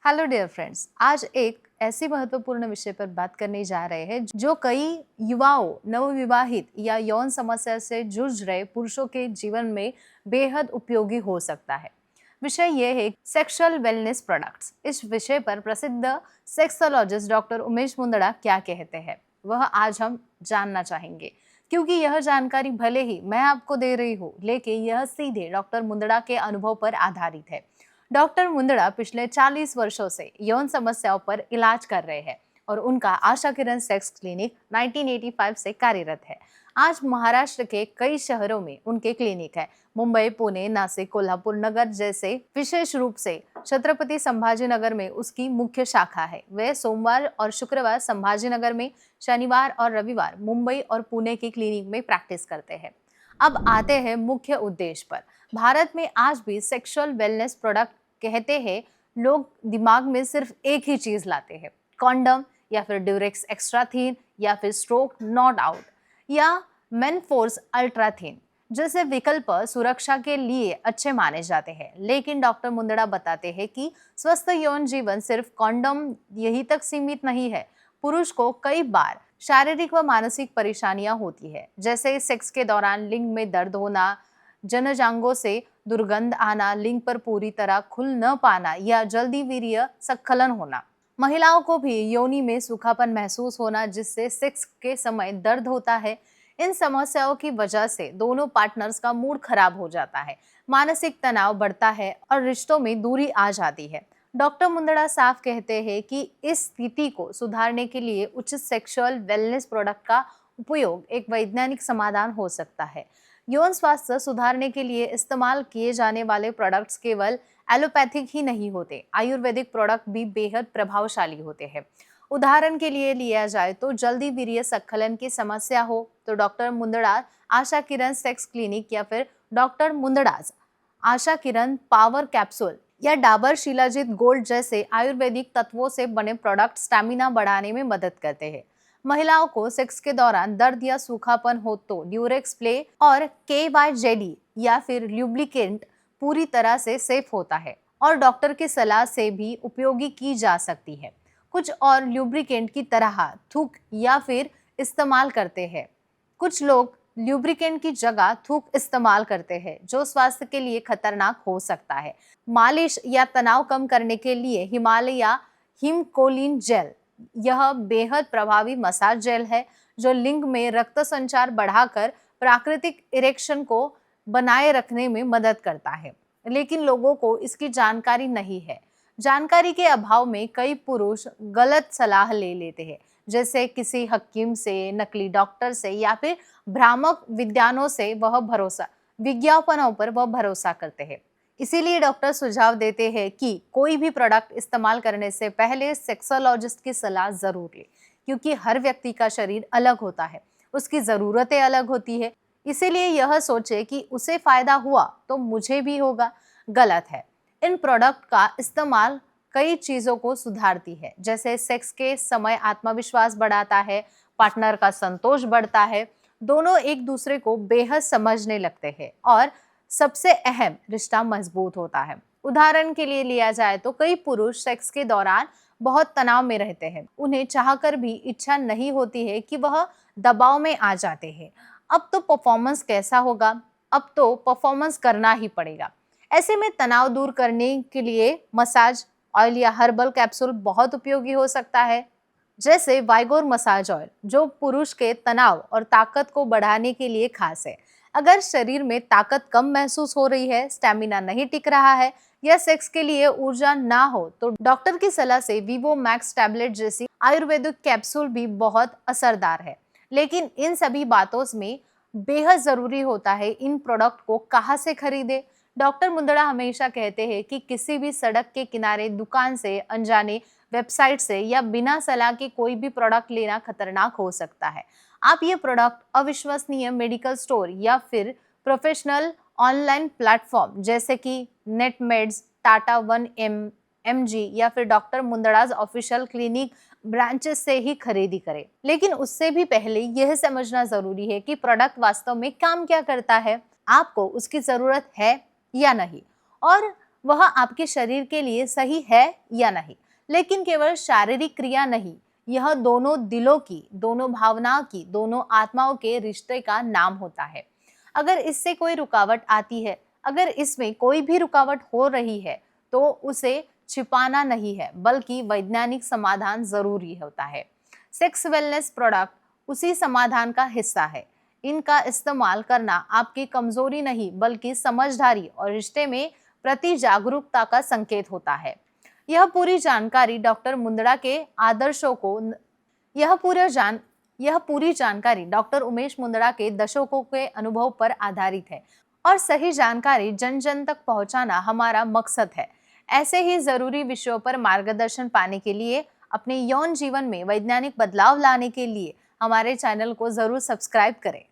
Hello dear friends, आज एक ऐसी महत्वपूर्ण विषय पर बात करने जा रहे हैं जो कई युवाओं, नवविवाहित या यौन समस्या से जूझ रहे पुरुषों के जीवन में बेहद उपयोगी हो सकता है। विषय यह है सेक्सुअल वेलनेस प्रोडक्ट्स। इस विषय पर प्रसिद्ध सेक्सोलॉजिस्ट डॉक्टर उमेश मुंदड़ा क्या कहते हैं, वह आज हम जानना चाहेंगे। क्योंकि यह जानकारी भले ही मैं आपको दे रही हूँ, लेकिन यह सीधे डॉक्टर मुंदड़ा के अनुभव पर आधारित है। डॉक्टर मुंदड़ा पिछले 40 वर्षों से यौन समस्याओं पर इलाज कर रहे हैं और उनका आशा किरण सेक्स क्लिनिक 1985 से कार्यरत है। आज महाराष्ट्र के कई शहरों में उनके क्लिनिक है। मुंबई, पुणे, नासिक, कोल्हापुर नगर जैसे विशेष रूप से छत्रपति संभाजीनगर में उसकी मुख्य शाखा है। वे सोमवार और शुक्रवार संभाजीनगर में, शनिवार और रविवार मुंबई और पुणे की क्लिनिक में प्रैक्टिस करते हैं। अब आते हैं मुख्य उद्देश्य पर। भारत में आज भी सेक्सुअल वेलनेस प्रोडक्ट कहते हैं लोग दिमाग में सिर्फ एक ही चीज लाते हैं, कॉन्डम या फिर ड्यूरेक्स एक्स्ट्रा थिन या फिर स्ट्रोक नॉट आउट या मेनफोर्स अल्ट्रा थिन जैसे विकल्प सुरक्षा के लिए अच्छे माने जाते हैं। लेकिन डॉक्टर मुंदड़ा बताते हैं कि स्वस्थ यौन जीवन सिर्फ कॉन्डम यही तक सीमित नहीं है। पुरुष को कई बार शारीरिक व मानसिक परेशानियां होती है, जैसे सेक्स के दौरान लिंग में दर्द होना, जनजांगों से दुर्गंध आना, लिंग पर पूरी तरह खुल न पाना या जल्दी वीर्य स्खलन होना। महिलाओं को भी योनि में सूखापन महसूस होना, जिससे सेक्स के समय दर्द होता है। इन समस्याओं की वजह से दोनों पार्टनर्स का मूड खराब हो जाता है, मानसिक तनाव बढ़ता है और रिश्तों में दूरी आ जाती है। डॉक्टर मुंदड़ा साफ कहते हैं कि इस स्थिति को सुधारने के लिए उचित सेक्सुअल वेलनेस प्रोडक्ट का उपयोग एक वैज्ञानिक समाधान हो सकता है। यौन स्वास्थ्य सुधारने के लिए इस्तेमाल किए जाने वाले प्रोडक्ट्स केवल एलोपैथिक ही नहीं होते, आयुर्वेदिक प्रोडक्ट भी बेहद प्रभावशाली होते हैं। उदाहरण के लिए लिया जाए तो जल्दी वीर्य स्खलन की समस्या हो तो doctor Mundra Asha Kiran sex clinic या फिर doctor मुंदड़ाज Asha Kiran power capsule या डाबर शिलाजीत गोल्ड जैसे आयुर्वेदिक तत्वों से बने प्रोडक्ट स्टैमिना बढ़ाने में मदद करते हैं। महिलाओं को सेक्स के दौरान दर्द या सूखापन हो तो ड्यूरेक्स प्ले और KY जेली या फिर ल्यूब्रिकेंट पूरी तरह से सेफ होता है और डॉक्टर की सलाह से भी उपयोगी की जा सकती है। कुछ और ल्यूब्रिकेंट की तरह थूक या फिर इस्तेमाल करते हैं। कुछ लोग ल्यूब्रिकेंट की जगह थूक इस्तेमाल करते हैं, जो स्वास्थ्य के लिए खतरनाक हो सकता है। मालिश या तनाव कम करने के लिए हिमालय हिमकोलिन जेल, यह बेहद प्रभावी मसाज जेल है जो लिंग में रक्त संचार बढ़ाकर प्राकृतिक इरेक्शन को बनाए रखने में मदद करता है। लेकिन लोगों को इसकी जानकारी नहीं है। जानकारी के अभाव में कई पुरुष गलत सलाह ले लेते हैं, जैसे किसी हकीम से, नकली डॉक्टर से या फिर भ्रामक विज्ञापनों पर वह भरोसा करते हैं। इसीलिए डॉक्टर सुझाव देते हैं कि कोई भी प्रोडक्ट इस्तेमाल करने से पहले सेक्सोलॉजिस्ट की सलाह जरूर ले, क्योंकि हर व्यक्ति का शरीर अलग होता है, उसकी ज़रूरतें अलग होती है। इसीलिए यह सोचे कि उसे फायदा हुआ तो मुझे भी होगा, गलत है। इन प्रोडक्ट का इस्तेमाल कई चीज़ों को सुधारती है, जैसे सेक्स के समय आत्मविश्वास बढ़ाता है, पार्टनर का संतोष बढ़ता है, दोनों एक दूसरे को बेहद समझने लगते हैं और सबसे अहम, रिश्ता मजबूत होता है। उदाहरण के लिए लिया जाए तो कई पुरुष सेक्स के दौरान बहुत तनाव में रहते हैं। उन्हें चाहकर भी इच्छा नहीं होती है कि वह दबाव में आ जाते हैं। अब तो परफॉर्मेंस कैसा होगा, अब तो परफॉर्मेंस करना ही पड़ेगा। ऐसे में तनाव दूर करने के लिए मसाज ऑयल या हर्बल कैप्सूल बहुत उपयोगी हो सकता है, जैसे वाइगोर मसाज ऑयल, जो पुरुष के तनाव और ताकत को बढ़ाने के लिए खास है। अगर शरीर में ताकत कम महसूस हो रही है, स्टैमिना नहीं टिक रहा है या सेक्स के लिए ऊर्जा ना हो तो डॉक्टर की सलाह से वीवो मैक्स टैबलेट जैसी आयुर्वेदिक कैप्सूल भी बहुत असरदार है। लेकिन इन सभी बातों में बेहद जरूरी होता है इन प्रोडक्ट को कहाँ से खरीदे। डॉक्टर मुंदड़ा हमेशा कहते हैं कि किसी भी सड़क के किनारे दुकान से, अनजाने वेबसाइट से या बिना सलाह के कोई भी प्रोडक्ट लेना खतरनाक हो सकता है। आप ये प्रोडक्ट अविश्वसनीय मेडिकल स्टोर या फिर प्रोफेशनल ऑनलाइन प्लेटफॉर्म जैसे कि नेटमेड्स, टाटा 1mg या फिर डॉक्टर मुंदड़ाज ऑफिशियल क्लिनिक ब्रांचेस से ही खरीदी करें। लेकिन उससे भी पहले यह समझना जरूरी है कि प्रोडक्ट वास्तव में काम क्या करता है, आपको उसकी जरूरत है या नहीं, और वह आपके शरीर के लिए सही है या नहीं। लेकिन केवल शारीरिक क्रिया नहीं, यह दोनों दिलों की, दोनों भावनाओं की, दोनों आत्माओं के रिश्ते का नाम होता है। अगर इससे कोई रुकावट आती है, अगर इसमें कोई भी रुकावट हो रही है, तो उसे छिपाना नहीं है, बल्कि वैज्ञानिक समाधान जरूरी होता है। सेक्स वेलनेस प्रोडक्ट उसी समाधान का हिस्सा है। इनका इस्तेमाल करना आपकी कमजोरी नहीं, बल्कि समझदारी और रिश्ते में प्रति जागरूकता का संकेत होता है। यह पूरी जानकारी डॉक्टर मुंदड़ा के आदर्शों को यह पूरी जानकारी डॉक्टर उमेश मुंदड़ा के दशकों के अनुभव पर आधारित है और सही जानकारी जन जन तक पहुंचाना हमारा मकसद है। ऐसे ही जरूरी विषयों पर मार्गदर्शन पाने के लिए, अपने यौन जीवन में वैज्ञानिक बदलाव लाने के लिए हमारे चैनल को जरूर सब्सक्राइब करें।